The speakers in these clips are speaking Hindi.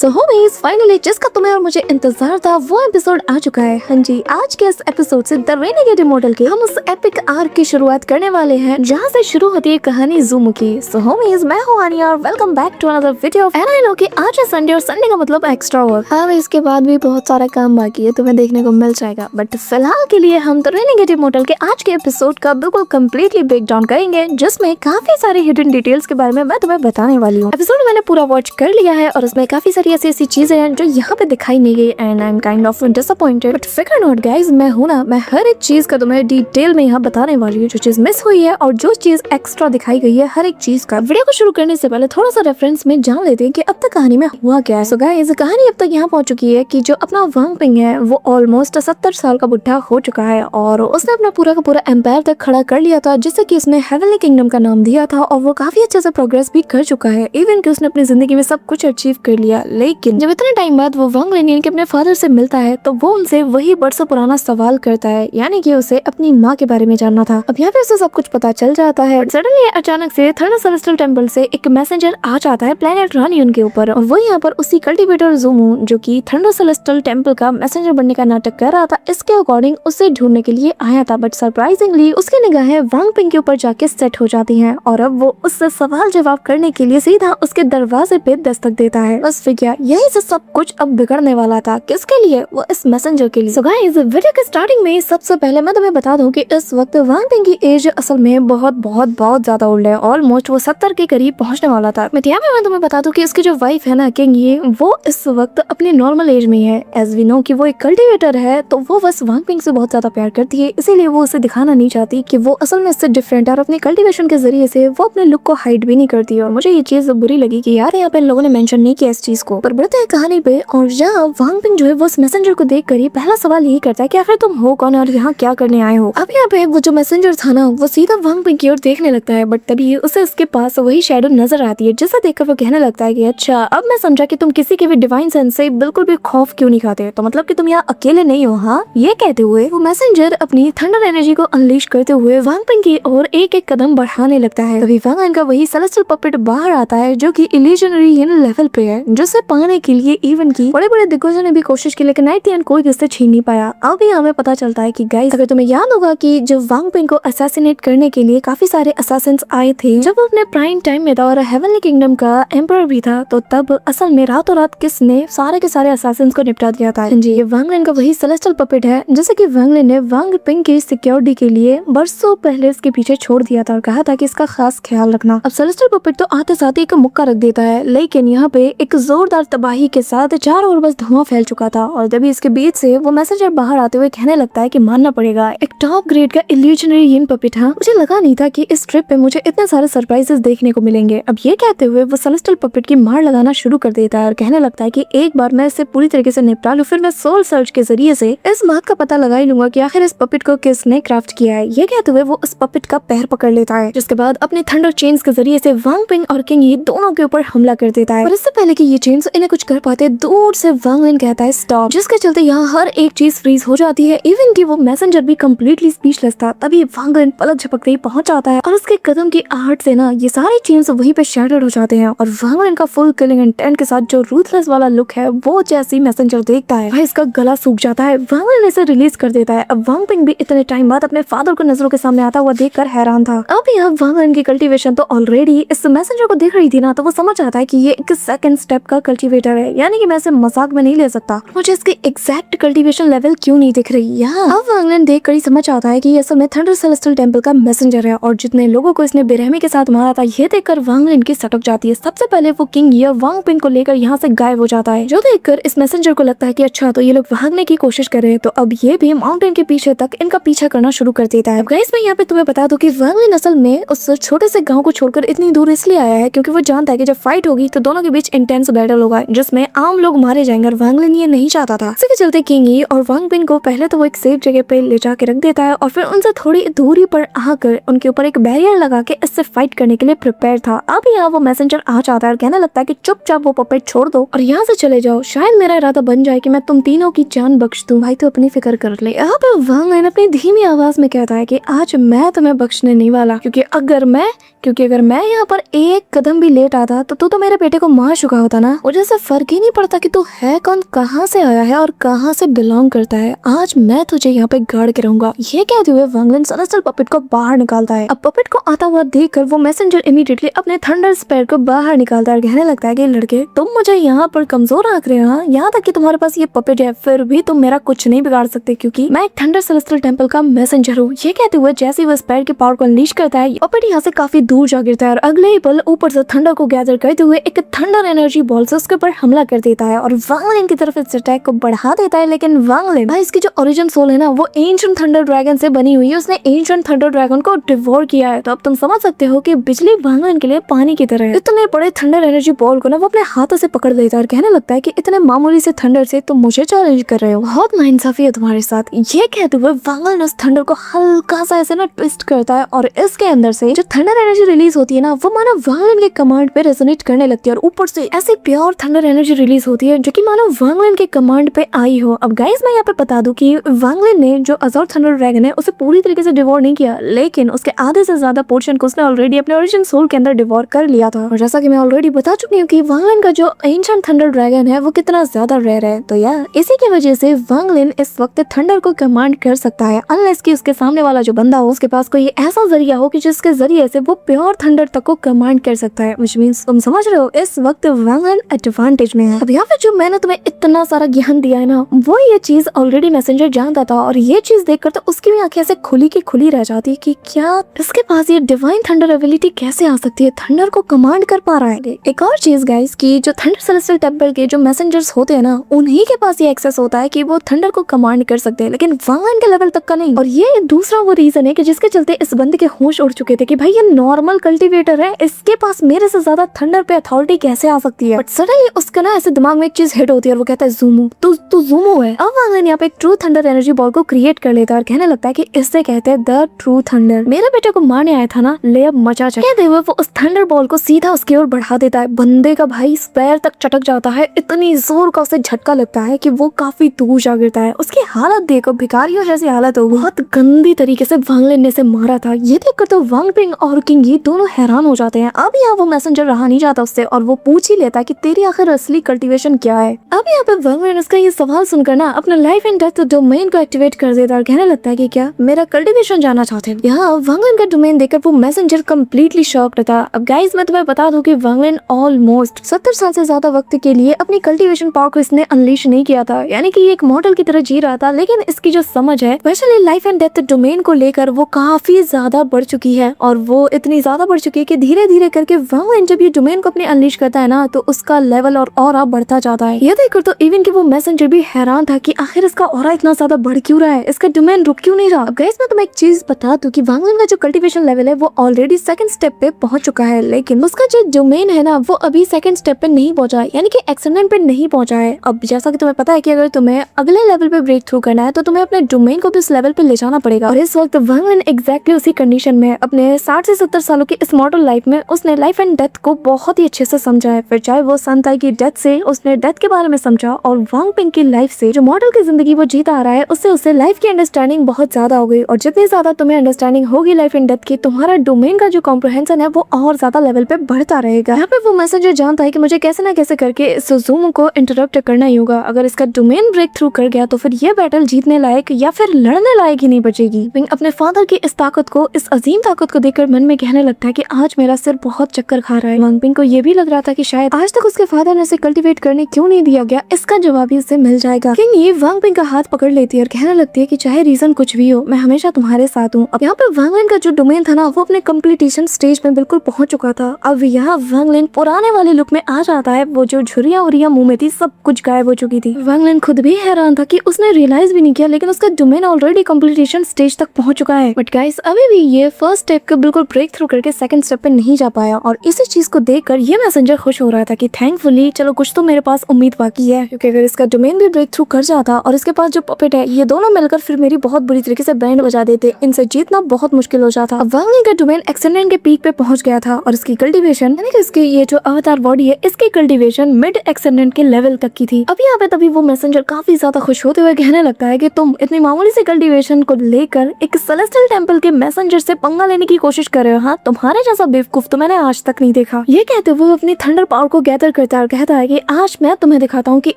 सो होमीज फाइनली जिसका तुम्हें और मुझे इंतजार था वो एपिसोड आ चुका है। हाँ जी, आज के इस एपिसोड से द रेनेगेड मॉडल के हम उस एपिक आर्क की शुरुआत करने वाले हैं जहाँ से शुरू होती है कहानी ज़ूमो की। सो होमीज, मैं हूँ आनिया और welcome back to another video. And I know कि आज है संडे और संडे का मतलब एक्स्ट्रा वर्क। हाँ, इसके बाद भी बहुत सारा काम बाकी है, तुम्हें देखने को मिल जाएगा। बट फिलहाल के लिए हम द रेनेगेड मॉडल के आज के एपिसोड का बिल्कुल कम्प्लीटली ब्रेक डाउन करेंगे, जिसमें काफी सारी हिडन डिटेल्स के बारे में मैं तुम्हें बताने वाली हूँ। एपिसोड मैंने पूरा वॉच कर लिया है और उसमें काफी सारी ऐसी चीजें हैं जो यहाँ पे दिखाई नहीं गई and I am kind of disappointed. But फिकर नॉट गाइस, मैं हूँ ना, मैं हर एक चीज का तुम्हें डिटेल में यहाँ बताने वाली हूँ, जो चीज मिस हुई है और जो चीज एक्स्ट्रा दिखाई गई है, हर एक चीज का। वीडियो को शुरू करने से पहले थोड़ा सा रेफरेंस में जान लेते हैं कि अब तक कहानी में हुआ क्या है। सो गाइस, कहानी अब तक यहाँ पहुंच चुकी है कि जो अपना वांग पिंग है वो ऑलमोस्ट 70 साल का बुढ़ा हो चुका है और उसने अपना पूरा का पूरा एम्पायर तक खड़ा कर लिया था, जिससे कि उसने हेवनली किंगडम का नाम दिया था और वो काफी अच्छे से प्रोग्रेस भी कर चुका है। इवन कि उसने अपनी जिंदगी में सब कुछ अचीव कर लिया। लेकिन जब इतने टाइम बाद वो वांग लेनियन के अपने फादर से मिलता है तो वो उनसे वही बरसों पुराना सवाल करता है, यानी कि उसे अपनी माँ के बारे में जानना था। अब यहाँ पे उसे सब कुछ पता चल जाता है। सडनली अचानक से थंडर सेलेस्टियल टेंपल से एक मैसेंजर आ जाता है प्लेनेट रानियन के ऊपर और वो यहाँ पर उसी कल्टीवेटर ज़ूमो, जो कि थंडर सेलेस्टियल टेंपल का मैसेंजर बनने का नाटक कर रहा था, इसके अकॉर्डिंग उसे ढूंढने के लिए आया था। बट सरप्राइजिंगली उसकी निगाहें वांग पिंग के ऊपर जाके सेट हो जाती हैं और अब वो उससे सवाल जवाब करने के लिए सीधा उसके दरवाजे पे दस्तक देता है। बस फिर क्या, यही से सब कुछ अब बिगड़ने वाला था। किसके लिए? वो इस मैसेंजर के लिए। सो गाइस, वीडियो के स्टार्टिंग में सबसे पहले मैं तुम्हें बता दूं कि इस वक्त वांग पिंग की एज असल में बहुत बहुत बहुत ज्यादा ओल्ड है। ऑलमोस्ट वो 70 के करीब पहुंचने वाला था। मैं तुम्हें बता दूं कि इसकी जो वाइफ है ना किंग, ये वो इस वक्त अपनी नॉर्मल एज में है। एज वी नो कि वो एक कल्टीवेटर है, तो वो बस वांग पिंग से बहुत ज्यादा प्यार करती है, इसीलिए वो उसे दिखाना नहीं चाहती कि वो असल में इससे डिफरेंट है और अपनी कल्टीवेशन के जरिए से वो अपने लुक को हाइड भी नहीं करती। और मुझे ये चीज बुरी लगी कि यार यहाँ पे लोगों ने मेंशन नहीं किया इस चीज को। पर बढ़ते हैं कहानी पे और यहाँ वांग पिंग जो है वो उस मैसेंजर को देख कर ही पहला सवाल यही करता है कि आखिर तुम हो कौन और यहाँ क्या करने आए हो। अब यहाँ पे वो जो मैसेंजर था ना, वो सीधा वांग पिंग की ओर देखने लगता है। बट तभी उसे उसके पास वही शैडो नजर आती है, जिसे देखकर वो कहने लगता है कि अच्छा, अब मैं समझा कि तुम किसी के भी डिवाइन सेंस से बिल्कुल भी खौफ क्यों नहीं खाते, तो मतलब कि तुम यहाँ अकेले नहीं हो। हाँ, ये कहते हुए वो मैसेंजर अपनी थंडर एनर्जी को अनलीश करते हुए वांग पिंग की ओर एक एक कदम बढ़ाने लगता है। तभी वांग का वही सेलेस्टियल पपेट बाहर आता है, जो कि इल्यूजनरी लेवल पे है, जिसे पाने के लिए इवन की बड़े बड़े दिग्गजों ने भी कोशिश की, लेकिन एट द एंड कोई किससे छीन नहीं पाया। अब ही हमें पता चलता है कि गाइस, अगर तुम्हें याद होगा कि जब वांग पिंग को असैसिनेट करने के लिए काफी सारे असासिन्स आए थे, जब वो अपने प्राइम टाइम में था और हेवनली किंगडम का एम्परर भी था, तो तब असल में रातों रात किसने सारे के सारे असासिन्स को निपटा दिया था। जी, ये वांग लेन का वही सेलेस्टियल पपेट है, जैसे कि वांग लेन ने वांग पिंग की सिक्योरिटी के लिए बरसों पहले इसके पीछे छोड़ दिया था और कहा था कि इसका खास ख्याल रखना। अब सेलेस्टियल पपेट तो आते साथ ही एक मुक्का रख देता है, लेकिन यहाँ पे एक जोरदार तबाही के साथ चारों ओर बस धुआं फैल चुका था और तभी इसके बीच से वो मैसेंजर बाहर आते हुए कहने लगता है कि मानना पड़ेगा, एक टॉप ग्रेड का इल्यूजनरी यिन पपेट। हाँ, मुझे लगा नहीं था कि इस ट्रिप पे मुझे इतने सारे सरप्राइजेस देखने को मिलेंगे। अब ये कहते हुए वो सेलेस्टियल पपेट की मार लगाना शुरू कर देता है और कहने लगता है कि एक बार मैं इसे पूरी तरीके से निपटा लूं, फिर मैं सोल सर्च के जरिए से इस बात का पता लगा ही लूंगा कि आखिर इस पपेट को किसने क्राफ्ट किया है। ये कहते हुए वो उस पपेट का पैर पकड़ लेता है, जिसके बाद अपने थंडर चेन्स के जरिए से वांग पिंग और किंग ये दोनों के ऊपर हमला कर देता है। और इससे पहले कि ये चेन्स इन्हें कुछ कर पाते, दूर से वांग लेन कहता है स्टॉप, जिसके चलते यहाँ हर एक चीज फ्रीज हो जाती है। इवन कि वो मैसेंजर भी कम्प्लीटली स्पीचलेस था। तभी वांग लेन पलक झपकते ही पहुंच जाता है और उसके कदम की आहट से ना ये सारे चेन्स वहीं पे शैटर्ड हो जाते हैं और वांग लेन का फुल किलिंग इंटेंट के साथ जो रूथलेस वाला लुक है, वो जैसे मैसेंजर देखता है भाई इसका गला सूख जाता है। वांग लेन इसे रिलीज कर देता है। अब वांग पिंग भी इतने टाइम बाद अपने फादर को नजरों के सामने आता हुआ देखकर हैरान था। अब यहाँ वांग लेन की कल्टीवेशन तो ऑलरेडी इस मैसेंजर को देख रही थी ना, तो वो समझ आता है कि ये एक सेकंड स्टेप का कल्टीवेटर है, यानी कि मैं इसे मजाक में नहीं ले सकता। मुझे इसकी एग्जैक्ट कल्टीवेशन लेवल क्यों नहीं दिख रही यहाँ। अब वांग लेन देख कर ही समझ आता है कि ये असल में थंडर सेलेस्टियल टेंपल का मैसेंजर है और जितने लोगों को इसने बेरहमी के साथ मारा था, ये देखकर वांग लेन की सटक जाती है। सबसे पहले वो किंग ये वांग पिंग को लेकर यहाँ से गायब हो जाता है, जो देखकर इस मैसेंजर को लगता है कि अच्छा, तो ये लोग भागने की कोशिश कर रहे हैं, तो अब ये भी माउंटेन के पीछे तक इनका पीछा करना शुरू कर देता है। गाइस, मैं यहाँ पे तुम्हें बता दूं कि वांग लेन असल में उस छोटे से गांव को छोड़कर इतनी दूर इसलिए आया है क्योंकि वो जानता है कि जब फाइट होगी तो दोनों के बीच इंटेंस बैटल होगा, जिसमें आम लोग मारे जाएंगे और वांग लेन ये नहीं चाहता था। इसके चलते किंग ये और वांग पिंग को पहले तो वो एक सेफ जगह पे ले जाके रख देता है और फिर उनसे थोड़ी दूरी पर आकर उनके ऊपर एक बैरियर लगा के इससे फाइट करने के लिए प्रिपेयर था। अब यहाँ वो मैसेंजर आ जाता है और कहने लगता है कि चुपचाप वो पपेट छोड़ दो और यहाँ से चले जाओ, शायद मेरा इरादा बन जाए कि मैं तुम तीनों की जान बख्श दूं। भाई तो अपनी फिक्र कर ले। यहाँ पे वांग लेन अपनी धीमी आवाज में कहता है कि आज मैं तुम्हें बख्शने नहीं वाला, क्योंकि अगर मैं यहाँ पर एक कदम भी लेट आता तो तू तो मेरे बेटे को मार चुका होता ना। मुझे से फर्क ही नहीं पड़ता कि तू है कौन, कहाँ से आया है और कहाँ से बिलोंग करता है। आज मैं तुझे यहाँ पे गाड़ के रहूंगा। ये कहते हुए वांग लिन सेलेस्टियल पपेट को बाहर निकालता है। अब पपेट को आता हुआ देखकर वो मैसेंजर इमीडिएटली अपने थंडर स्पेयर को बाहर निकालता है। कहने लगता है कि लड़के तुम मुझे यहाँ पर कमजोर आंक रहे हो, यहाँ तक कि तुम्हारे पास ये पपेट है, फिर भी तुम मेरा कुछ नहीं बिगाड़ सकते क्योंकि मैं एक थंडर सेलेस्टियल टेंपल का मैसेंजर हूँ। ये कहते हुए जैसे वो स्पेयर के पावर को अनलीश करता है, पपेट यहाँ से काफी दूर जा गिरता है और अगले ही पल ऊपर से थंडर को गैदर करते हुए एक थंडर एनर्जी बॉल से उसके ऊपर हमला कर देता है और वांग लिन की तरफ इस अटैक को बढ़ा देता है। लेकिन वांग लिन भाई इसकी जो ओरिजिन सोल है ना वो एंशिएंट थंडर ड्रैगन से बनी हुई है, उसने एंशिएंट थंडर ड्रैगन को डिवोर किया है। तो अब तुम समझ सकते हो कि बिजली वांग लिन के लिए पानी की तरह है। इतने बड़े थंडर एनर्जी बॉल को ना वो अपने हाथों से पकड़ लेता है और कहने लगता है कि इतने मामूली से थंडर से तुम मुझे चैलेंज कर रहे हो, बहुत नाइंसाफी है तुम्हारे साथ। ये कहते हुए वांग लिन उस थंडर को हल्का सा ऐसे ना ट्विस्ट करता है और इसके अंदर से जो थंडर एनर्जी रिलीज होती है ना वो मानो वांग लिन के कमांड पे रेजोनेट करने लगती है और ऊपर से ऐसी प्योर थंडर एनर्जी रिलीज होती है जो कि मानो वांग लिन के कमांड पे आई हो। अब गाइस मैं यहाँ पे बता दूं कि वांग लिन ने जो अज़ोर थंडर ड्रैगन है उसे पूरी तरीके से डिवोर नहीं किया, लेकिन उसके आधे से ज्यादा पोर्शन को उसने ऑलरेडी अपने ओरिजिन सोल के अंदर डिवोर कर लिया था। और जैसा कि मैं ऑलरेडी बता चुकी हूँ कि वांग लिन का जो एंशिएंट थंडर ड्रैगन है वो कितना ज्यादा रेयर है। तो यार इसी की वजह से वांग लिन इस वक्त थंडर को कमांड कर सकता है, अनलेस कि उसके सामने वाला जो बंदा हो उसके पास कोई ऐसा जरिया हो कि जिसके जरिए से वो प्योर थंडर तक को कमांड कर सकता है। व्हिच मींस तुम समझ रहे हो इस वक्त वांग लिन एडवांटेज में है। अब यहाँ पे जो मैंने तुम्हें इतना सारा ज्ञान दिया है ना वो ये चीज ऑलरेडी मैसेंजर जानता था और ये चीज देखकर तो उसकी भी आंखें ऐसे खुली की खुली रह जाती कि क्या इसके पास ये डिवाइन थंडर एबिलिटी कैसे आ सकती है, थंडर को कमांड कर पा रहा है। एक और चीज गाइस की जो थंडर सेलेस्टियल टेंपल के जो मैसेंजर्स होते हैं ना उन्हीं के पास ये एक्सेस होता है कि वो थंडर को कमांड कर सकते हैं, लेकिन वांग लिन के लेवल तक का नहीं। और ये दूसरा वो रीजन है कि जिसके चलते इस बंदे के होश उड़ चुके थे कि भाई ये नॉर्मल कल्टीवेटर है, इसके पास मेरे से ज्यादा थंडर पे अथॉरिटी कैसे आ सकती है। बट सडनली उसका ना ऐसे दिमाग में एक चीज हिट होती है और वो कहता है ज़ूमो, तू ज़ूमो है। अब वांग लिन यहाँ पे एक ट्रू थंडर एनर्जी बॉल को क्रिएट कर लेता है और कहने लगता है कि इससे कहते हैं द ट्रू थंडर। मेरे बेटे को मारने आया था ना, ले अब मचा चल। कहते हुए वो उस थंडर बॉल को सीधा उसकी ओर बढ़ा देता है। बंदे का भाई पैर तक चटक जाता है, इतनी जोर का उसे झटका लगता है कि वो काफी दूर जा गिरता है। उसकी हालत देखो भिखारियों जैसी हालत हो, बहुत गंदी तरीके से वांग लिन ने से मारा था। ये देखकर तो वांग पिंग और किंग ये दोनों हैरान हो जाते हैं। अब यहाँ वो मैसेंजर रहा नहीं जाता उससे और वो पूछ ही लेता है कि तेरी आखिर असली कल्टीवेशन क्या है। अब यहाँ पे वांग लिन उसका ये सवाल सुनकर ना अपना लाइफ एंड डेथ डोमेन को एक्टिवेट कर देता है और कहने लगता है कि क्या मेरा कल्टीवेशन जानना चाहते हैं। यहाँ वांग लिन का डोमेन देखकर वो मैसेंजर कम्प्लीटली शॉक्ड था। अब गाइस मैं तुम्हें बता दूं कि वांग लिन ऑलमोस्ट 70 साल से ज्यादा वक्त के लिए अपनी कल्टीवेशन पावर को इसने अनलीश नहीं किया था, यानी कि एक मॉडल की तरह जी रहा था। लेकिन इसकी जो समझ है specially life and death domain को लेकर वो काफी ज्यादा बढ़ चुकी है और वो इतनी ज्यादा बढ़ चुकी है कि धीरे धीरे करके वांग लिन जब ये डोमेन को अपने अनलीश करता है ना तो उसका लेवल और ऑरा बढ़ता जाता है। ये देखकर तो इवन कि वो मैसेंजर भी हैरान था कि आखिर इसका ऑरा इतना ज्यादा बढ़ क्यों रहा है, इसका डोमेन रुक क्यों नहीं रहा। अब गाइस मैं तुम्हें एक चीज बता दूं कि वांग लिन का जो कल्टीवेशन लेवल है वो ऑलरेडी सेकंड स्टेप पे पहुंच चुका है, लेकिन उसका जो डोमेन है ना वो अभी सेकंड स्टेप पे नहीं पहुंचा है, यानी कि एक्सेलेंट पे नहीं पहुंचा है। अब जैसा कि तुम्हें पता है कि अगर तुम्हें अगले लेवल पे ब्रेक थ्रू करना है तो तुम्हें अपने डोमेन को भी उस लेवल पे ले जाना पड़ेगा। और इस वक्त वांग लिन एग्जैक्टली उसी कंडीशन में अपने 60 से 70 सालों की इस मॉडल लाइफ में उसने लाइफ एंड डेथ को बहुत ही अच्छे से समझा है। फिर चाहे वो सन ताई की डेथ से उसने डेथ के बारे में समझा और वांग पिंग की लाइफ से जो मॉडल की जिंदगी वो जीता आ रहा है उससे लाइफ की अंडरस्टैंडिंग बहुत ज्यादा हो गई। और जितनी ज्यादा तुम्हें अंडरस्टैंडिंग होगी लाइफ एंड डेथ की, तुम्हारा डोमेन का जो कॉम्प्रिहेंशन है वो और ज्यादा लेवल पे बढ़ता रहेगा। यहाँ पे वो मैसेंजर जानता है कि मुझे कैसे ना कैसे करके इस ज़ूमो को इंटरप्ट करना ही होगा। अगर इसका डोमेन ब्रेक थ्रू कर गया तो फिर ये बैटल जीतने लायक या फिर लड़ने लायक ही नहीं बचेगी। पिंग अपने फादर की इस ताकत को, इस अजीम ताकत को देखकर मन में कहने लगता है कि आज मेरा सिर बहुत चक्कर खा रहा है। वांग पिंग को ये भी लग रहा था कि शायद आज तक उसके फादर ने उसे कल्टीवेट करने क्यों नहीं दिया गया, इसका जवाब भी उसे मिल जाएगा। किंग ये वांग पिंग का हाथ पकड़ लेती है और कहने लगती है कि चाहे रीजन कुछ भी हो मैं हमेशा तुम्हारे साथ हूँ। अब यहाँ पे वांग लिन का जो डोमेन था ना वो अपने कंप्लीटेशन स्टेज में बिल्कुल पहुंच चुका था। अब यहाँ वांग लिन पुराने वाले लुक में आ जाता है, वो जो झुर्रियां उरियां मुंह में थी सब कुछ गायब हो चुकी थी। वांग लिन खुद भी हैरान था कि उसने रियलाइज भी नहीं किया, लेकिन उसका डोमेन ऑलरेडी कंप्लीटेशन स्टेज तक पहुंच चुका है। बट गाइस अभी भी ये फर्स्ट स्टेप को बिल्कुल ब्रेक थ्रू करके सेकंड स्टेप पे नहीं जा पाया और इसी चीज को देखकर ये मैसेंजर खुश हो रहा था कि थैंकफुली चलो कुछ तो मेरे पास उम्मीद बाकी है, क्योंकि अगर इसका डोमेन भी ब्रेक थ्रू कर जाता और इसके पास जो पपेट है ये दोनों मिलकर फिर मेरी बहुत बुरी तरीके से बैंड बजा देते, इनसे जीतना बहुत मुश्किल हो जाता। अब वांग लिन का डोमेन एक्सेलेंट के पीक पे पहुंच गया था और इसकी कल्टीवेशन यानी कि इसकी ये जो अवतार बॉडी है इसकी कल्टीवेशन मिड एक्सेलेंट के लेवल तक की थी। अब यहाँ पे तभी वो मैसेंजर काफी ज्यादा खुश होते हुए कहने लगता है कि तुम इतनी मामूली सी कल्टीवेशन को लेकर एक सेलेस्टियल टेंपल के मैसेंजर से पंगा लेने की कोशिश कर रहे हो। हाँ, तुम्हारे जैसा बेवकूफ तो मैंने आज तक नहीं देखा। ये कहते हुए अपनी थंडर पावर को गैदर ट्रिगर करता है और कहता है कि आज मैं तुम्हें दिखाता हूँ कि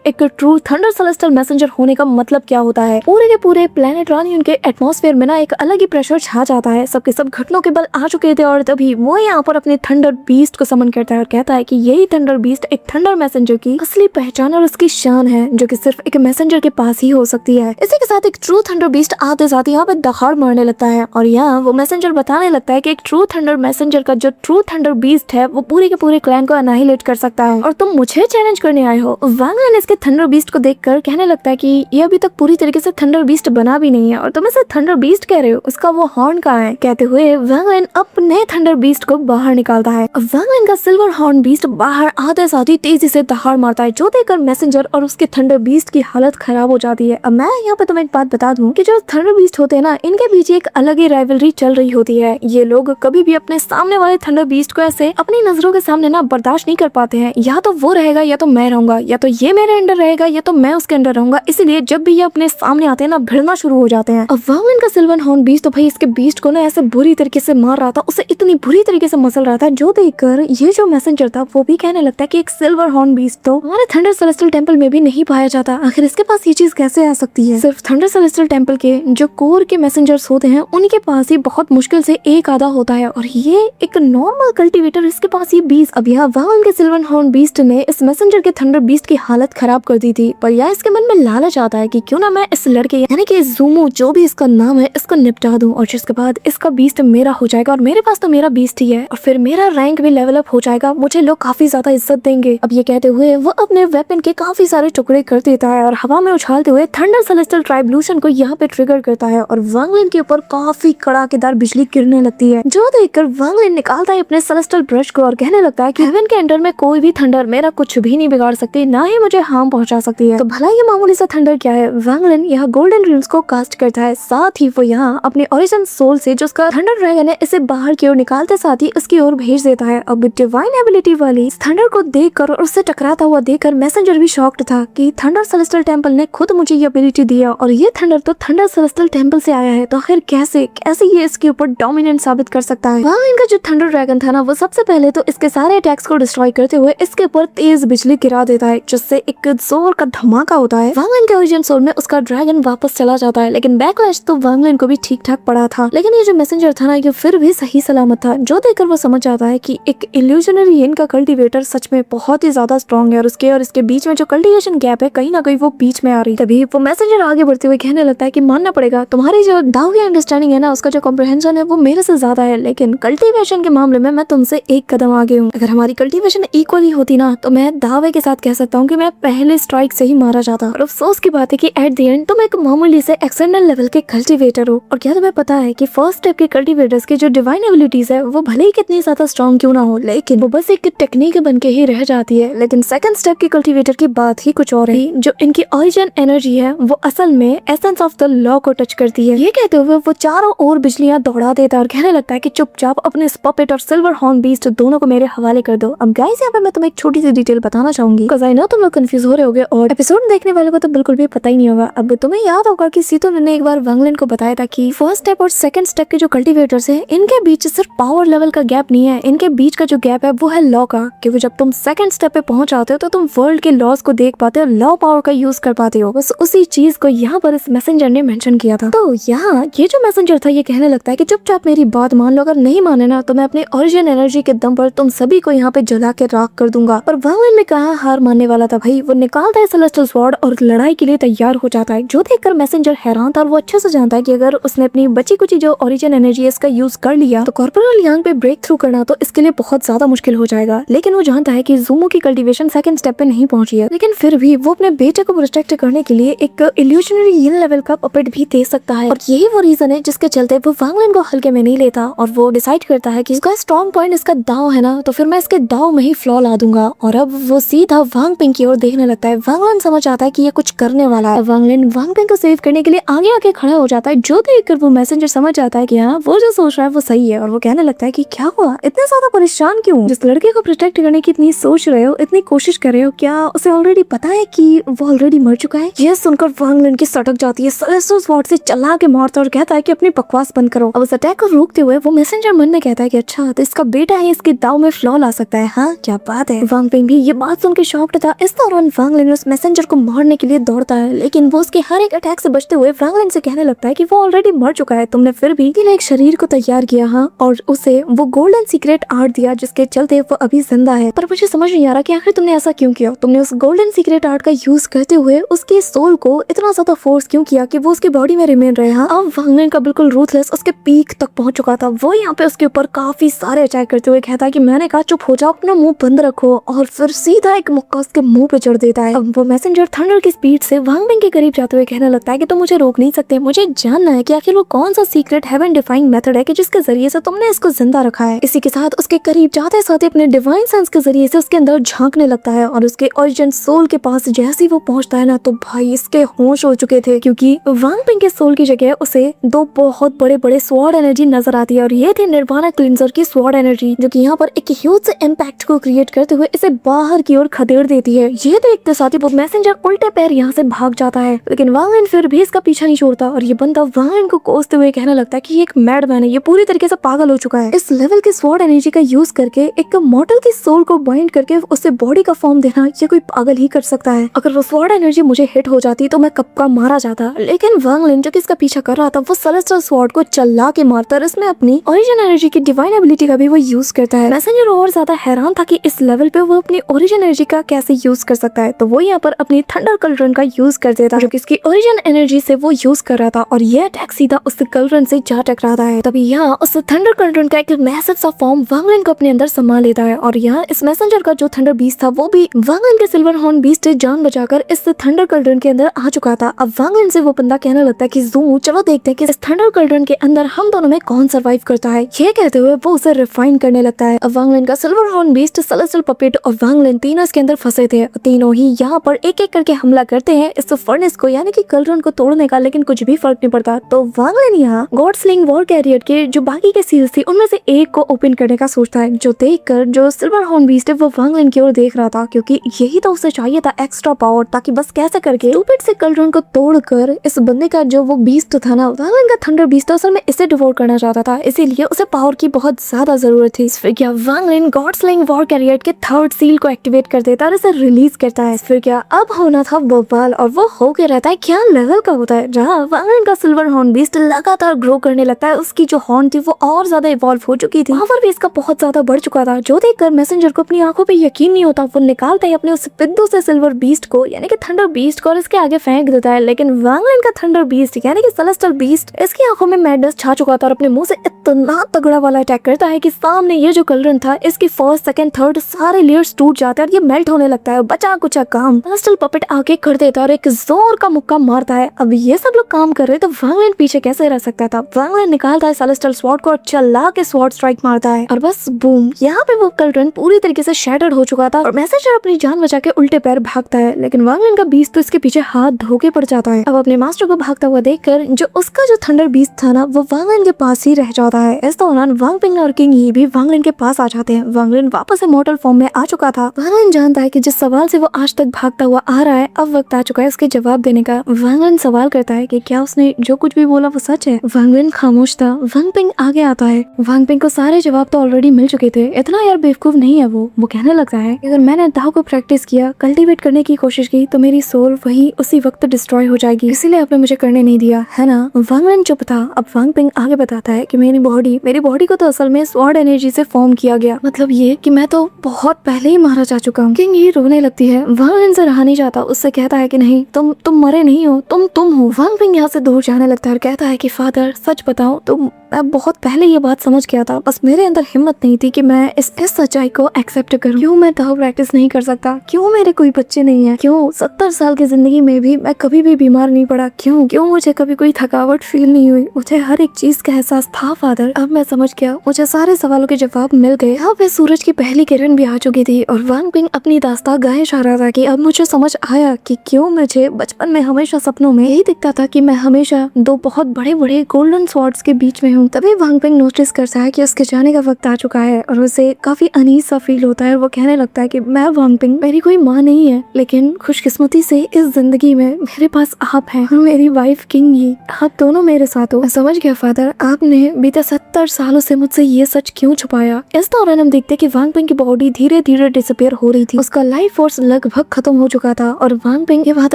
एक ट्रू थंडर सेलेस्टियल मैसेंजर होने का मतलब क्या होता है। पूरे के पूरे प्लेनेट रानी उनके एटमॉस्फेयर में ना एक अलग ही प्रेशर छा जाता है। सबके सब घटनों के बल आ चुके थे और तभी वो यहाँ पर अपने थंडर बीस्ट को समन करता है और कहता है कि यही थंडर बीस्ट एक थंडर मैसेंजर की असली पहचान और उसकी शान है, जो कि सिर्फ एक मैसेंजर के पास ही हो सकती है। इसी के साथ एक ट्रू थंडर बीस्ट आते साथ यहाँ पे दहाड़ मारने लगता है और यहाँ वो मैसेंजर बताने लगता है कि एक ट्रू थंडर मैसेंजर का जो ट्रू थंडर बीस्ट है वो पूरे के पूरे क्लैन को अनाहिलेट कर सकता है और तुम मुझे चैलेंज करने आए हो। वांग लिन इसके थंडर बीस्ट को देखकर कहने लगता है कि ये अभी तक पूरी तरीके से थंडर बीस्ट बना भी नहीं है और तुम इसे थंडर बीस्ट कह रहे हो, उसका वो हॉर्न कहाँ है। कहते हुए वांग लिन अपने थंडर बीस्ट को बाहर निकालता है। वांग लिन का सिल्वर हॉर्न बीस्ट बाहर आते साथ ही तेजी से दहाड़ मारता है, जो देखकर मैसेंजर और उसके थंडर बीस्ट की हालत खराब हो जाती है। अब मैं यहाँ पे तुम्हें एक बात बता दूं कि जो थंडर बीस्ट होते हैं ना, इनके बीच एक अलग ही राइवलरी चल रही होती है। ये लोग कभी भी अपने सामने वाले थंडर बीस्ट को ऐसे अपनी नजरों के सामने ना बर्दाश्त नहीं कर पाते हैं। या तो वो रहेगा या तो मैं रहूंगा, या तो ये मेरे अंडर रहेगा या तो मैं उसके अंडर रहूंगा। इसीलिए जब भी ये अपने सामने आते हैं ना, भिड़ना शुरू हो जाते हैं। अब वांग लिन का सिल्वर हॉर्न बीस्ट तो भाई इसके बीस्ट को ना ऐसे बुरी तरीके से मार रहा था, उसे इतनी बुरी तरीके से मसल रहा था, जो देखकर ये जो मैसेंजर था वो भी कहने लगता है कि एक सिल्वर हॉर्न बीस्ट तो हमारे थंडर सेलेस्टियल टेंपल में भी नहीं पाया जाता, आखिर इसके पास ये चीज कैसे आ सकती है। सिर्फ थंडर सेलेस्टियल टेंपल के जो कोर के मैसेंजर्स होते हैं उनके पास ही बहुत मुश्किल से एक आधा होता है और ये एक नॉर्मल कल्टीवेटर, इसके पास ये 20। अब यहाँ वांग के सिल्वर हॉर्न बीस्ट ने इस मैसेंजर के थंडर बीस्ट की हालत खराब कर दी थी, पर यह इसके मन में लालच आता है कि क्यों ना मैं इस लड़के यानी कि ज़ूमो, जो भी इसका नाम है, इसको निपटा दूं और जिसके बाद इसका बीस्ट मेरा हो जाएगा और मेरे पास तो मेरा बीस्ट ही है और फिर मेरा रैंक भी लेवल अप हो जाएगा, मुझे लोग काफी ज्यादा इज्जत देंगे। अब ये कहते हुए वो अपने वेपन के काफी सारे टुकड़े कर देता है और हवा में उछालते हुए थंडर सेलेस्टियल ट्राइब्यूशन को यहाँ पे ट्रिगर करता है और वांग लिन के ऊपर काफी कड़ाकेदार बिजली गिरने लगती है, जो देखकर वांग लिन निकालता है अपने सेलेस्टियल ब्रश को और कहने लगता है कि हेवन के अंडर में कोई भी थंडर मेरा कुछ भी नहीं बिगाड़ सकती, ना ही मुझे हार्म पहुंचा सकती है। तो भला ये मामूली सा थंडर क्या है। वांग लिन यहाँ गोल्डन ड्रीम्स को कास्ट करता है, साथ ही वो यहाँ अपने ओरिजिन सोल से जो उसका थंडर ड्रैगन है इसे बाहर की ओर निकालते साथ ही उसकी ओर भेज देता है। अब डिवाइन एबिलिटी वाली थंडर को देखकर और उससे टकराता हुआ देखकर मैसेंजर भी शॉक्ड था कि थंडर सेलेस्टियल टेंपल ने खुद मुझे ये एबिलिटी दिया और ये थंडर तो थंडर सेलेस्टियल टेंपल से आया है, तो आखिर कैसे ये इसके ऊपर डोमिनेंट साबित कर सकता है। वहाँ इनका जो थंडर ड्रैगन था ना, वो सबसे पहले तो इसके सारे अटैक्स को डिस्ट्रॉय करते हुए इसके ऊपर तेज बिजली गिरा देता है, जिससे एक जोर का धमाका होता है। वांग लिन के ओरिजिन सोल में उसका ड्रैगन वापस चला जाता है, लेकिन बैकलैश तो वांग लिन को भी ठीक ठाक पड़ा था। लेकिन ये जो मैसेंजर था ना, ये फिर भी सही सलामत था, जो देखकर वो समझ जाता है कि एक इल्यूजनरी इनका कल्टीवेटर सच में बहुत ही ज्यादा स्ट्रॉन्ग है और इसके बीच में जो कल्टीवेशन गैप है कहीं ना कहीं वो बीच में आ रही। तभी वो मैसेंजर आगे बढ़ते हुए कहने लगता है कि मानना पड़ेगा, तुम्हारी जो दाव की अंडरस्टैंडिंग है ना, उसका जो कॉम्प्रिहेंशन है वो मेरे से ज्यादा है, लेकिन कल्टीवेशन के मामले में मैं तुमसे एक कदम आगे हूँ। अगर हमारी कल्टीवेशन इक्वली होती ना, तो मैं दावे के साथ कह सकता हूँ कि मैं पहले स्ट्राइक से ही मारा जाता। और अफसोस की बात है कि एट द एंड तुम एक मामूली से एक्सटर्नल लेवल के कल्टीवेटर हो। और क्या तुम्हें पता है कि फर्स्ट स्टेप के कल्टीवेटर्स की जो डिवाइन एबिलिटीज है वो भले ही कितनी ज्यादा स्ट्रॉन्ग क्यों ना हो, लेकिन वो बस एक टेक्निक बन के ही रह जाती है। लेकिन सेकंड स्टेप की कल्टीवेटर की बात ही कुछ और है। जो इनकी ओरिजिन एनर्जी है वो असल में एसेंस ऑफ द लॉ को टच करती है। ये कहते हुए वो चारों ओर बिजलियां दौड़ा देता है और कहने लगता है कि चुपचाप अपने पपेट और सिल्वर हॉर्न बीस्ट दोनों को मेरे हवाले कर दो। अब गाइस यहाँ पे मैं तुम्हें एक छोटी सी डिटेल बताना चाहूंगी, बिकॉज़ आई नो तुम लोग कंफ्यूज हो रहे होगे और एपिसोड देखने वालों को तो बिल्कुल भी पता ही नहीं होगा। अब तुम्हें याद होगा कि सीतो ने एक बार वांग लिन को बताया था कि फर्स्ट स्टेप और सेकंड स्टेप के जो कल्टीवेटर्स हैं, इनके बीच सिर्फ पावर लेवल का गैप नहीं है, इनके बीच का जो गैप है वो है लॉ का, कि वो जब तुम सेकंड स्टेप पे पहुंच जाते हो तो तुम वर्ल्ड के लॉज को देख पाते हो, लॉ पावर का यूज कर पाते हो। बस उसी चीज को यहाँ पर इस मैसेंजर ने मेंशन किया था। तो यहाँ ये जो मैसेंजर था ये कहने लगता है कि चुपचाप मेरी बात मान लो, अगर नहीं माने ना तो मैं अपने ओरिजिन एनर्जी के दम पर तुम सभी को यहाँ पे जला के राख कर दूंगा। पर वांग लिन ने कहा हार मानने वाला था भाई, वो निकालता है सेलेस्टियल स्वॉर्ड और लड़ाई के लिए तैयार हो जाता है, जो देखकर मैसेंजर हैरान था और वो अच्छे से जानता है कि अगर उसने अपनी बची कुची जो ओरिजिन एनर्जी है इसका यूज कर लिया तो कॉर्पोरल यांग पे ब्रेक थ्रू करना तो इसके लिए बहुत ज्यादा मुश्किल हो जाएगा। लेकिन वो जानता है कि ज़ूमो की कल्टीवेशन सेकंड स्टेप पे नहीं पहुंची है, लेकिन फिर भी वो अपने बेटे को प्रोटेक्ट करने के लिए एक इल्यूजनरी यिन लेवल का पपेट भी दे सकता है। और यही वो रीजन है जिसके चलते वो वांग लिन को हल्के में नहीं लेता और वो डिसाइड करता है कि इसका स्ट्रॉन्ग पॉइंट इसका दाव है ना, तो फिर मैं इसके दाव में ही फ्लॉ ला दूंगा। और अब वो सीधा वांग पिंग की ओर देखने लगता है। वांग लिन समझ आता है कि ये कुछ करने वाला है। वांग लिन वांग पिंग को सेव करने के लिए आगे आके खड़ा हो जाता है, जो देखकर वो मैसेंजर समझ जाता है कि हाँ वो जो सोच रहा है वो सही है। और वो कहने लगता है कि क्या हुआ, इतने ज्यादा परेशान क्यों, जिस लड़के को प्रोटेक्ट करने की इतनी सोच रहे हो, इतनी कोशिश कर रहे हो, क्या उसे ऑलरेडी पता है कि वो ऑलरेडी मर चुका है। ये सुनकर वांग लिन की सटक जाती है, सेलेस्टियल स्वॉर्ड से चला के मारता और कहता है कि अपनी बकवास बंद करो। अब उस अटैक को रोकते हुए वो मैसेंजर मन में कहता है कि अच्छा तो इसका बेटा है, इसके दाव में फ्लॉ ला सकता है, हाँ क्या बात है। वांग पिंग भी ये बात सुन के शॉक्ड था। इस दौरान वांग लिन उस मैसेंजर को मारने के लिए दौड़ता है, लेकिन वो उसके हर एक अटैक से बचते हुए वांग लिन से कहने लगता है कि वो ऑलरेडी मर चुका है, तुमने फिर भी एक शरीर को तैयार किया हाँ, और उसे वो गोल्डन सीक्रेट आर्ट दिया जिसके चलते वो अभी जिंदा है। पर मुझे समझ नहीं आ रहा कि आखिर तुमने ऐसा क्यों किया। तुमने उस गोल्डन सीक्रेट आर्ट का यूज करते हुए उसके सोल को इतना ज्यादा फोर्स क्यों किया कि वो उसकी बॉडी में रिमेन रहे। हाँ, अब वांग लिन का बिल्कुल रूथलेस उसके पीक तक पहुंच चुका था। वो यहाँ पे उसके ऊपर काफी सारे अटैक करते हुए कहता है कि मैंने कहा चुप हो जाओ, अपना मुंह बंद रखो, और फिर सीधा एक मुक्का उसके मुंह पे चढ़ देता है। अब वो मैसेंजर थंडर की स्पीड से वांग पिंग के करीब जाते हुए कहने लगता है कि तुम मुझे रोक नहीं सकते, मुझे जानना है कि आखिर वो कौन सा सीक्रेट हेवन डिफाइंग मेथड है कि जिसके जरिए से तुमने इसको जिंदा रखा है। इसी के साथ उसके करीब जाते साथ अपने डिवाइन सेंस के जरिए से उसके अंदर झांकने लगता है, और उसके ओरिजिन सोल के पास जैसे ही वो पहुंचता है ना, तो भाई इसके होश हो चुके थे, क्योंकि वांग पिंग के सोल की जगह उसे दो बहुत बड़े बड़े स्वॉर्ड एनर्जी नजर आती है, और ये थे निर्वाणा क्लिंजर की स्वॉर्ड एनर्जी, जो कि यहाँ पर एक ह्यूज से इम्पैक्ट को क्रिएट करते हुए इसे बाहर की ओर खदेड़ देती है। ये देखते साथ ही वो मैसेंजर उल्टे पैर यहाँ से भाग जाता है, लेकिन वांग लिन फिर भी इसका पीछा नहीं छोड़ता, और ये बंदा वांग लिन को कोसते हुए कहने लगता है कि ये एक मैडमैन है, ये पूरी तरीके से पागल हो चुका है। इस लेवल के स्वॉर्ड एनर्जी का यूज करके एक मॉडल की सोल को बाइंड करके उससे बॉडी का फॉर्म देना, ये कोई पागल ही कर सकता है। अगर वो स्वॉर्ड एनर्जी मुझे हिट हो जाती तो मैं कब का मारा जाता, लेकिन वांग लिन जो कि इसका पीछा कर रहा था वो सेलेस्टियल स्वॉर्ड को चला के मारता, इसमें अपनी ओरिजिन एनर्जी की डिवाइन एबिलिटी का भी वो यूज करता है। मैसेंजर और ज्यादा हैरान था कि इस लेवल पे वो अपनी ओरिजिन एनर्जी का कैसे यूज कर सकता है, तो वो यहाँ पर अपनी थंडर कल्ड्रन का यूज कर देता है, जो कि इसकी ओरिजिन एनर्जी से वो यूज कर रहा था, और ये अटैक सीधा उस कल्ड्रन से जा टकराता है। तभी यहाँ उस थंडर कल्ड्रन का एक मैसिव सा फॉर्म वांग लिन को अपने अंदर समा लेता है, और यहाँ इस मैसेंजर का जो थंडर बीस्ट था वो भी वांग लिन के सिल्वर हॉर्न बीस्ट से जान बचाकर इस थंडर कल्ड्रन के अंदर आ चुका था। अब वांग लिन से वो बंदा कहने लगता है कि ज़ू चलो देखते हैं कि इस थंडर कल्ड्रन के अंदर हम दोनों में कौन सर्वाइव करता है। ये कहते हुए वो उसे रिफाइन करने लगता है। अब वांग लिन का silver horn beast, celestial puppet और वांग लिन तीनों इसके अंदर फंसे थे। तीनों ही यहाँ पर एक एक करके हमला करते हैं इस फर्नेस को, यानी कि कल्ड्रन को तोड़ने का, लेकिन कुछ भी फर्क नहीं पड़ता। तो वांग लिन यहाँ गॉड स्लिंग वॉर कैरियर के जो बाकी के सील्स थी उनमें से एक को ओपन करने का सोचता है, जो देखकर जो सिल्वर हॉर्न बीस्ट है वो वांग लिन की ओर देख रहा था, क्योंकि यही तो उसे चाहिए था, एक्स्ट्रा पावर, ताकि बस कैसे करके टूपिट से कल्ड्रन को तोड़कर इस बंदे का जो वो बीस्ट था ना, वांग लिन का थंडर बीस्ट असल में इसे डिवोर करना चाहता था, इसीलिए उसे पावर की बहुत ज्यादा जरूरत थी। फिर क्या वांग लिन गॉड स्लिंग वॉर कैरियर के थर्ड सील को एक्टिवेट कर देता है और इसे रिलीज करता है। फिर क्या अब होना था बवाल, और वो हो के रहता है क्या लेवल का होता है, जहाँ वांग लिन का सिल्वर हॉर्न बीस्ट लगातार ग्रो करने लगता है। उसकी जो हॉर्न थी वो और ज्यादा इवॉल्व हो चुकी थी, पावर भी इसका बहुत ज्यादा बढ़ चुका था, जो देखकर मैसेंजर को अपनी आंखों पे यकीन नहीं होता। वो निकालता है अपने उस पिद्दू से सिल्वर बीस्ट को, यानी कि थंडर बीस्ट को, और इसके आगे फेंक देता है, लेकिन वांग लिन का थंडर बीस्ट यानी कि सेलेस्टियल बीस्ट इसकी आंखों में मैडनेस छा चुका था, और अपने मुंह से इतना तगड़ा वाला अटैक करता है कि सामने ये जो कल्ड्रन था इसकी फर्स्ट सेकंड थर्ड सारे लेयर्स टूट जाते हैं और ये मेल्ट होने लगता है। बचा कुछ काम सेलेस्टियल पपेट आके कर देता है और एक जोर का मुक्का मारता है। अब ये सब लोग काम कर रहे तो वांग लिन पीछे कैसे रह सकता था। वांग लिन निकालता है सेलेस्टियल स्वॉर्ड को और चला के स्वॉर्ड स्ट्राइक मारता है, और बस बूम, यहाँ पे वो कल्ड्रन पूरी तरीके से शैटर्ड हो चुका था, और मैसेंजर अपनी जान बचा के उल्टे पैर भागता है, लेकिन वांग लिन का बीस्ट तो इसके पीछे हाथ धोके पड़ जाता है। अब अपने मास्टर को भागता हुआ देखकर जो उसका जो थंडर बीस्ट था ना वो वांग लिन के पास ही रह जाता है। इस दौरान वांग पिंग और किंग ही भी वांग लिन के पास आ जाते हैं। वांग लिन वापस से मॉर्टल फॉर्म में आ चुका था। वांग लिन जानता है कि जिस सवाल से वो आज तक भागता हुआ आ रहा है अब वक्त आ चुका है उसके जवाब देने का। वांग लिन सवाल करता है कि क्या उसने जो कुछ भी बोला वो सच है। वांग लिन खामोश था। वांग पिंग आगे आता है। वांग पिंग को सारे जवाब तो ऑलरेडी मिल चुके थे, इतना यार बेवकूफ नहीं है वो कहने लगता है अगर मैंने दाव को प्रैक्टिस किया, कल्टीवेट करने की कोशिश की तो मेरी सोल वही उसी वक्त डिस्ट्रॉय हो जाएगी, इसीलिए आपने मुझे करने नहीं दिया, है ना। वांग लिन चुप था। अब वांग पिंग आगे बताता है कि मेरी बॉडी को तो असल में स्वॉर्ड एनर्जी से फॉर्म किया गया, मतलब ये कि मैं तो बहुत पहले ही मारा जा चुका हूँ। किंग ये रोने लगती है। वांग लिन से रहा नहीं जाता, उससे कहता है कि नहीं, तुम मरे नहीं हो, तुम हो। वांग पिंग यहाँ से दूर जाने लगता है और कहता है कि फादर सच बताओ तो मैं बहुत पहले ये बात समझ गया था, बस मेरे अंदर हिम्मत नहीं थी कि मैं इस सच्चाई को एक्सेप्ट करूं। क्यों मैं दाव प्रैक्टिस नहीं कर सकता, क्यों मेरे कोई बच्चे नहीं है, क्यों 70 साल की जिंदगी में भी मैं कभी भी बीमार नहीं पड़ा, क्यों मुझे कभी कोई थकावट फील नहीं हुई, मुझे हर एक चीज का एहसास था फादर। अब मैं समझ गया, मुझे सारे सवालों के जवाब मिल गए। अब इस सूरज की पहली किरण भी आ चुकी थी और वांग पिंग अपनी दास्तां गाए जा रहा था कि अब मुझे समझ आया कि क्यों मुझे बचपन में हमेशा सपनों में यही दिखता था कि मैं हमेशा दो बहुत बड़े बड़े गोल्डन स्वॉर्ड्स के बीच में हूँ। हूँ। तभी वांग पिंग नोटिस करता है कि उसके जाने का वक्त आ चुका है और उसे काफी अनीस सा फील होता है। वो कहने लगता है कि मैं वांग पिंग, मेरी कोई माँ नहीं है, लेकिन खुशकिस्मती से इस जिंदगी में मेरे पास आप हैं और मेरी वाइफ किंग यी। आप दोनों मेरे साथ हो। मैं समझ गया फादर, आपने बीते 70 सालों से मुझसे ये सच क्यों छुपाया। इस दौरान हम देखते कि वांग पिंग की बॉडी धीरे धीरे डिसअपियर हो रही थी। उसका लाइफ फोर्स लगभग खत्म हो चुका था और वांग पिंग ये बात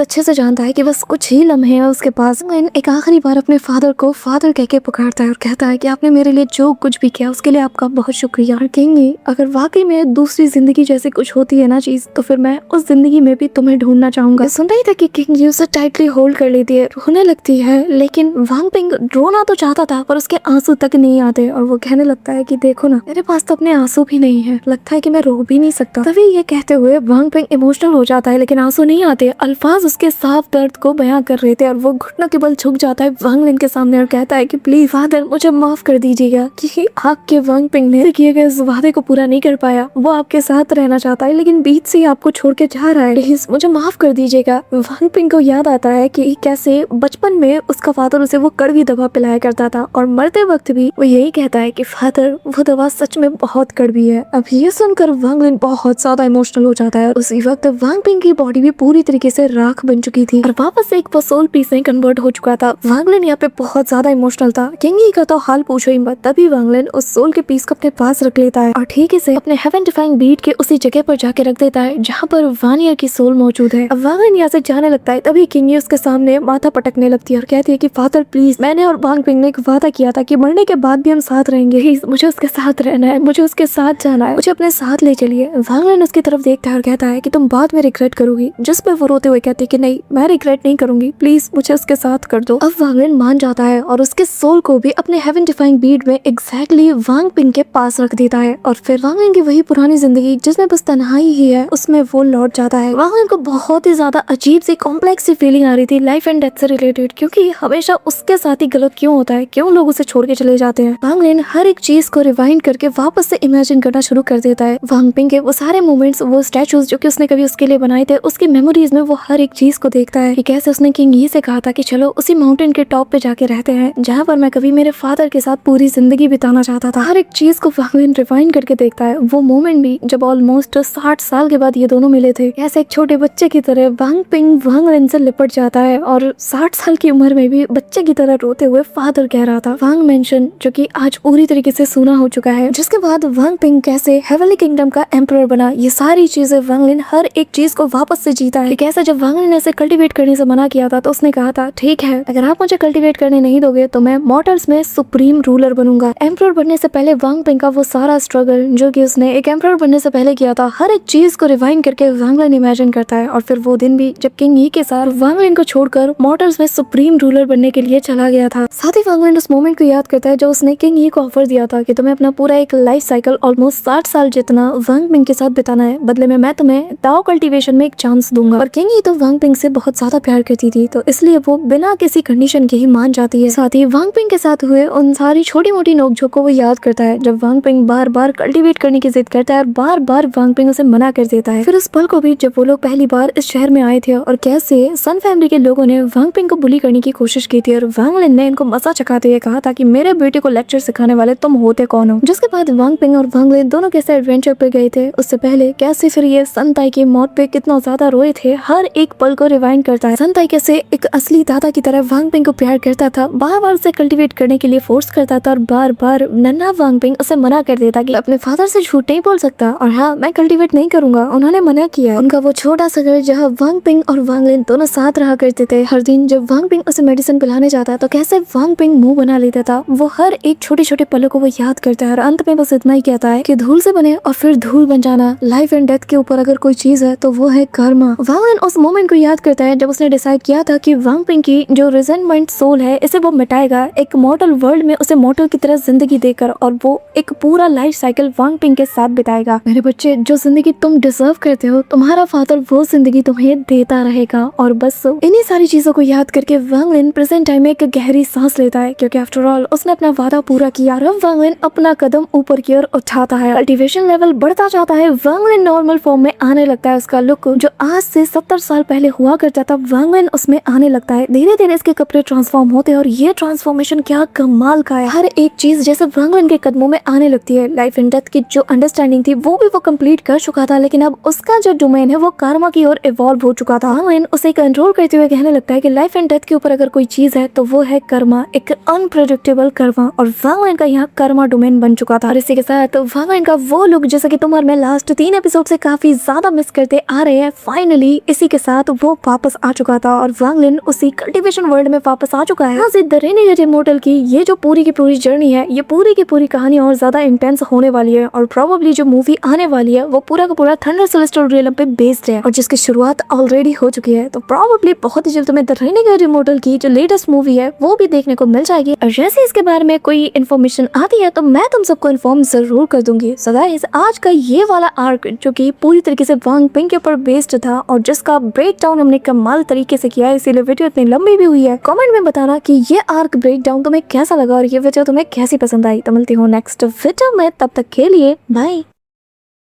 अच्छे से जानता है कि बस कुछ ही लम्हे हैं उसके पास। एक आखिरी बार अपने फादर को फादर कहके पुकारता है और कहता है कि आपने मेरे लिए जो कुछ भी किया उसके लिए आपका बहुत शुक्रिया। और किंग यी, अगर वाकई में दूसरी जिंदगी जैसे कुछ होती है ना चीज, तो फिर मैं उस जिंदगी में भी तुम्हें ढूंढना चाहूंगा। सुनते ही था कि किंग यी उसे टाइटली होल्ड कर लेती है, रोने लगती है, लेकिन वांग पिंग रोना तो चाहता था पर उसके आंसू तक नहीं आते और वो कहने लगता है कि देखो ना, मेरे पास तो अपने आंसू भी नहीं है, लगता है कि मैं रो भी नहीं सकता। तभी ये कहते हुए वांग पिंग इमोशनल हो जाता है, लेकिन आंसू नहीं आते। अल्फाज उसके साफ दर्द को बयां कर रहे थे और वो घुटनों के बल झुक जाता है वांग लिन के सामने और कहता है कि प्लीज फादर, मुझे माफ कर दीजिएगा कि आपके वांग पिंग ने किए गए इस वादे को पूरा नहीं कर पाया। वो आपके साथ रहना चाहता है लेकिन बीच से आपको छोड़ के जा रहा है, प्लीज मुझे माफ कर दीजिएगा। वांग पिंग को याद आता है कि कैसे बचपन में उसका फादर उसे वो कड़वी दवा पिलाया करता था और मरते वक्त भी वो यही कहता है कि फादर, वो दवा सच में बहुत कड़वी है। अब ये सुनकर वांग लिन बहुत ज्यादा इमोशनल हो जाता है। उसी वक्त वांग पिंग की बॉडी भी पूरी तरीके से राख बन चुकी थी और वापस से एक सोल पीस में कन्वर्ट हो चुका था। वांग लिन यहाँ पे बहुत ज्यादा इमोशनल था। किंग यी का तो हाल पूछो ही मत। तभी वांग लिन उस सोल के पीस को अपने पास रख लेता है और ठीक से अपने हेवन डिफाइंग बीट के उसी जगह पर जाके रख देता है जहाँ पर वानियर की सोल मौजूद है। अब वांग लिन यहाँ से जाने लगता है, तभी किंग यी उसके सामने माथा पटकने लगती है और कहती है कि फादर प्लीज, मैंने और वांग पिंग ने एक वादा किया था कि मरने के बाद भी हम साथ रहेंगे, प्लीज मुझे उसके साथ रहना है, मुझे उसके साथ जाना है, मुझे अपने साथ ले चलिए। वांग लिन उसकी तरफ देखता है और कहता है कि तुम बाद में रिग्रेट करोगी, जिस पे वो रोते हुए कहती है कि नहीं, मैं रिग्रेट नहीं करूंगी, प्लीज मुझे उसके साथ कर दो। अब वांग लिन मान जाता है और उसके सोल को भी अपने हेवन डिफाइंग बीट में एग्जैक्टली वांग पिंग के पास रख देता है और फिर वांग लिन की वही पुरानी जिंदगी जिसमें बस तन्हाई ही है, उसमें वो लौट जाता है। वांग लिन को बहुत ही ज्यादा अजीब सी कॉम्प्लेक्स सी फीलिंग आ रही थी लाइफ एंड डेथ से रिलेटेड, क्योंकि हमेशा उसके साथ ही गलत क्यों होता है, क्यों लोग उसे छोड़ के चले जाते हैं। वांग लिन हर एक चीज को रिवाइंड करके वापस से इमेजिन करना शुरू कर देता है। वांग पिंग के वो सारे मोमेंट्स, वो स्टैचूज जो कि उसने कभी उसके लिए बनाए थे, उसकी मेमोरीज में वो हर एक चीज को देखता है कि कैसे उसने किंग यी से कहा था कि चलो उसी माउंटेन के टॉप पे जाके रहते हैं जहाँ पर मैं कभी मेरे फादर के साथ पूरी जिंदगी बिताना चाहता था। हर एक चीज को वांग लिन रिवाइंड करके देखता है। वो मोमेंट भी जब ऑलमोस्ट 60 साल के बाद ये दोनों मिले थे, ऐसे एक छोटे बच्चे की तरह वांग पिंग वांग लिन से लिपट जाता है और 60 साल की उम्र में भी बच्चे की तरह रोते हुए फादर कह रहा था। वांग मेंशन जो कि आज पूरी तरीके से सूना हो चुका है, जिसके बाद वांग पिंग कैसे हेवनली किंगडम का एम्परर बना, ये सारी चीजें वांग लिन हर एक चीज को वापस से जीता है। कैसे जब वांग लिन ने इसे कल्टीवेट करने से मना किया था तो उसने कहा था ठीक है, अगर आप मुझे कल्टीवेट करने नहीं दोगे तो मैं मॉर्टल्स में सुप्रीम रूलर बनूंगा। एम्परर बनने से पहले वांग पिंग का वो सारा स्ट्रगल जो कि उसने एक एम्परर बनने से पहले किया था, हर एक चीज को रिवाइंड करके वांग लिन इमेजिन करता है और फिर वो दिन भी जब किंग यी के साथ वांग लिन को छोड़कर मॉर्टल्स में सुप्रीम रूलर बनने के लिए चला गया था। साथ ही वांग लिन उस मोमेंट को याद करता है जो उसने किंग यी को ऑफर दिया था कि तुम्हें अपना पूरा एक लाइफ साइकिल ऑलमोस्ट 60 साल जितना वांग पिंग के साथ बिताना है, बदले में मैं तुम्हें दाओ कल्टीवेशन में एक चांस दूंगा। और किंग यी तो वांग पिंग से बहुत ज्यादा प्यार करती थी, तो इसलिए वो बिना किसी कंडीशन के ही मान जाती है। साथ ही वांग पिंग के साथ हुए उन सारी छोटी मोटी नोकझोंक को वो याद करता है जब वांग पिंग बार बार कल्टीवेट करने की जिद करता है और बार बार वांग पिंग उसे मना कर देता है। फिर उस पल को भी जब वो लोग पहली बार इस शहर में आए थे और कैसे सन फैमिली के लोगों ने वांग पिंग को बुली करने की कोशिश की थी और वांग लिन ने इनको मजा चखाते हुए कहा था कि मेरे बेटे को लेक्चर सिखाने वाले तुम होते कौन हो। जिसके बाद वांग पिंग और वांग लिन दोनों कैसे एडवेंचर पे गए थे, उससे पहले कैसे फिर ये सन ताई की मौत पे कितना ज्यादा रोए थे, हर एक पल को रिवाइंड करता है। सन ताई कैसे एक असली दादा की तरह वांग पिंग को प्यार करता था, बार बार उसे कल्टीवेट करने के लिए फोर्स करता था और बार बार नन्हा वांग पिंग उसे मना कर देता कि अपने फादर से झूठ नहीं बोल सकता और हाँ मैं कल्टीवेट नहीं करूंगा, उन्होंने मना किया। उनका वो छोटा सा घर जहाँ वांग पिंग और वांग लिन दोनों साथ रहा करते थे, हर दिन जब वांग पिंग उसे मेडिसिन पिलाने जाता तो कैसे वांग पिंग मुंह बना लेता था, वो हर एक छोटे छोटे पलों को वो याद करता है और अंत में बस इतना ही कहता है कि धूल से बने और फिर धूल बन जाना, लाइफ एंड डेथ के ऊपर अगर कोई चीज है तो वो है कर्मा। वांग लिन उस मोमेंट को याद करता है जब उसने डिसाइड किया था कि वांग पिंग की जो रिजेंटमेंट सोल है इसे वो मिटाएगा एक मॉर्टल वर्ल्ड में, उसे मॉर्टल की तरह जिंदगी देकर, और वो एक पूरा लाइफ साइकिल वांग पिंग के साथ बिताएगा। मेरे बच्चे, जो जिंदगी तुम डिजर्व करते हो तुम्हारा फादर वो जिंदगी तुम्हें देता रहेगा। और बस इन्हीं सारी चीजों को याद करके वांग लिन प्रेजेंट टाइम में एक गहरी सांस लेता है, क्योंकि आफ्टर ऑल उसने अपना वादा पूरा किया। अब वांग लिन अपना कदम ऊपर की ओर उठाता है, कल्टीवेशन लेवल बढ़ता जाता है, वांग लिन नॉर्मल फॉर्म में आने लगता है। उसका लुक जो आज से 70 साल पहले हुआ करता था वांग लिन उसमें आने लगता है। धीरे धीरे इसके कपड़े ट्रांसफॉर्म होते हैं और ये ट्रांसफॉर्मेशन क्या कमाल का है। हर एक चीज जैसे वांगलिन के कदमों में आने लगती है। लाइफ एंड डेथ की जो अंडरस्टैंडिंग थी वो भी वो कंप्लीट कर चुका था, लेकिन अब उसका जो डोमेन है वो कर्मा की ओर इवॉल्व हो चुका था। वांगलिन उसे कंट्रोल करते हुए कहने लगता है कि लाइफ एंड डेथ के ऊपर अगर कोई चीज है तो वो है कर्मा, एक अनप्रेडिक्टेबल कर्मा, और वांगलिन का यहाँ कर्मा डोमेन बन चुका था। और इसी के साथ वांगलिन का वो लुक जैसा कि तुम और मैं लास्ट 3 एपिसोड से काफी ज्यादा मिस करते आ रहे हैं, फाइनली इसी के साथ वो वापस आ चुका था और वांगलिन उसी कल्टीवेशन वर्ल्ड में वापस आ चुका है। यहाँ से द रेनेगेड इमोर्टल की ये जो पूरी की पूरी जर्नी है, ये पूरी की पूरी कहानी और ज्यादा इंटेंस होने वाली है, और प्रोबेबली जो मूवी आने वाली है वो पूरा का पूरा थंडर सेलेस्टियल रियलम पे बेस्ड है और जिसकी शुरुआत ऑलरेडी हो चुकी है। तो प्रोबेबली बहुत ही जल्द तुम्हें द रेनेगेड इमोर्टल की जो लेटेस्ट मूवी है वो भी देखने को मिल जाएगी। और जैसे इसके बारे में कोई इन्फॉर्मेशन आती है तो मैं तुम सबको इन्फॉर्म जरूर कर दूंगी। सो गाइस, आज का ये वाला आर्क जो कि पूरी तरीके से वांग पिंग के ऊपर बेस्ड था और जिसका ब्रेक डाउन हमने कमाल तरीके से किया है, इसीलिए वीडियो इतनी लंबी भी हुई है। कमेंट में बताना कि ये आर्क ब्रेक डाउन तुम्हें कैसा लगा और ये वीडियो तुम्हें कैसी पसंद आई। तो मिलती हूँ नेक्स्ट वीडियो में, तब तक के लिए बाय।